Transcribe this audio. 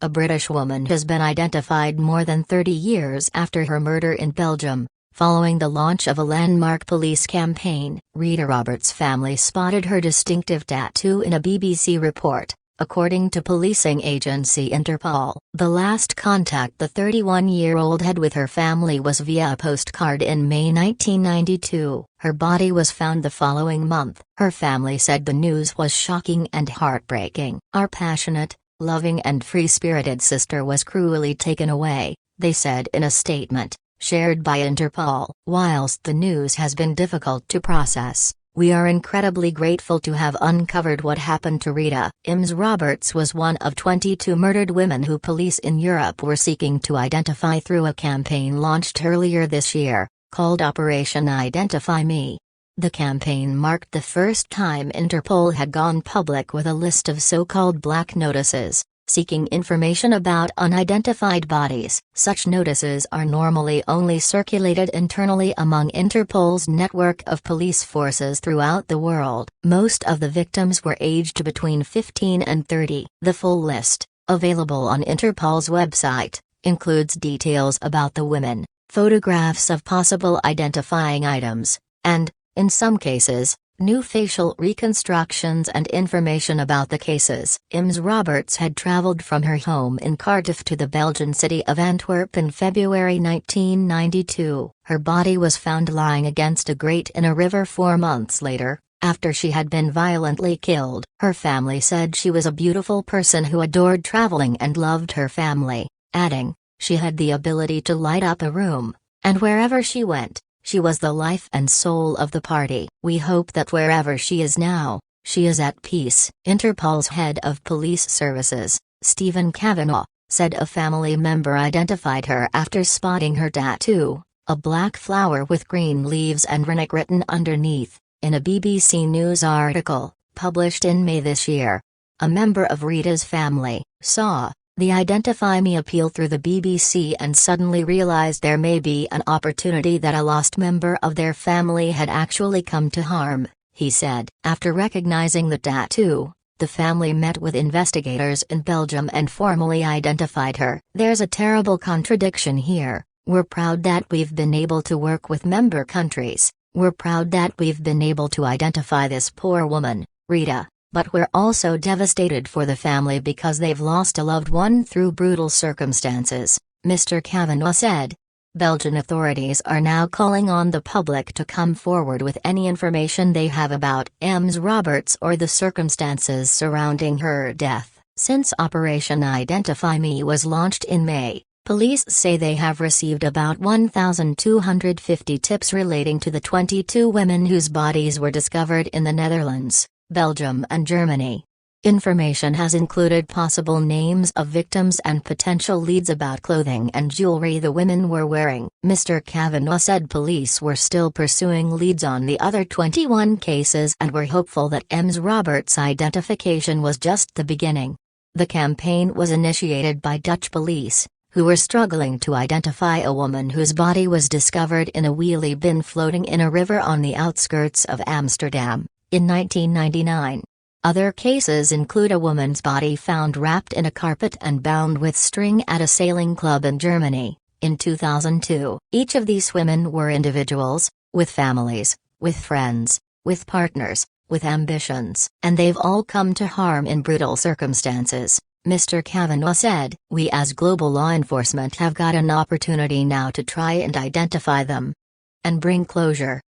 A British woman has been identified more than 30 years after her murder in Belgium. Following the launch of a landmark police campaign, Rita Roberts' family spotted her distinctive tattoo in a BBC report, according to policing agency Interpol. The last contact the 31-year-old had with her family was via a postcard in May 1992. Her body was found the following month. Her family said the news was shocking and heartbreaking. "Our passionate, loving and free-spirited sister was cruelly taken away," they said in a statement shared by Interpol. "Whilst the news has been difficult to process, we are incredibly grateful to have uncovered what happened to Rita." Ms. Roberts was one of 22 murdered women who police in Europe were seeking to identify through a campaign launched earlier this year, called Operation Identify Me. The campaign marked the first time Interpol had gone public with a list of so-called black notices, seeking information about unidentified bodies. Such notices are normally only circulated internally among Interpol's network of police forces throughout the world. Most of the victims were aged between 15 and 30. The full list, available on Interpol's website, includes details about the women, photographs of possible identifying items, and, in some cases, new facial reconstructions and information about the cases. Ms. Roberts had traveled from her home in Cardiff to the Belgian city of Antwerp in February 1992. Her body was found lying against a grate in a river 4 months later, after she had been violently killed. Her family said she was a beautiful person who adored traveling and loved her family, adding, "She had the ability to light up a room, and wherever she went, she was the life and soul of the party. We hope that wherever she is now, she is at peace." Interpol's head of police services, Stephen Kavanagh, said a family member identified her after spotting her tattoo, a black flower with green leaves and Runic written underneath, in a BBC News article, published in May this year. A member of Rita's family saw the Identify Me appeal through the BBC and suddenly realized there may be an opportunity that a lost member of their family had actually come to harm, he said. After recognizing the tattoo, the family met with investigators in Belgium and formally identified her. "There's a terrible contradiction here. We're proud that we've been able to work with member countries. We're proud that we've been able to identify this poor woman, Rita. But we're also devastated for the family because they've lost a loved one through brutal circumstances," Mr. Kavanagh said. Belgian authorities are now calling on the public to come forward with any information they have about Ms. Roberts or the circumstances surrounding her death. Since Operation Identify Me was launched in May, police say they have received about 1,250 tips relating to the 22 women whose bodies were discovered in the Netherlands, Belgium and Germany. Information has included possible names of victims and potential leads about clothing and jewelry the women were wearing. Mr. Kavanagh said police were still pursuing leads on the other 21 cases and were hopeful that Ms. Roberts' identification was just the beginning. The campaign was initiated by Dutch police, who were struggling to identify a woman whose body was discovered in a wheelie bin floating in a river on the outskirts of Amsterdam in 1999. Other cases include a woman's body found wrapped in a carpet and bound with string at a sailing club in Germany, in 2002. Each of these women were individuals, with families, with friends, with partners, with ambitions, and they've all come to harm in brutal circumstances, Mr. Kavanagh said. "We as global law enforcement have got an opportunity now to try and identify them and bring closure."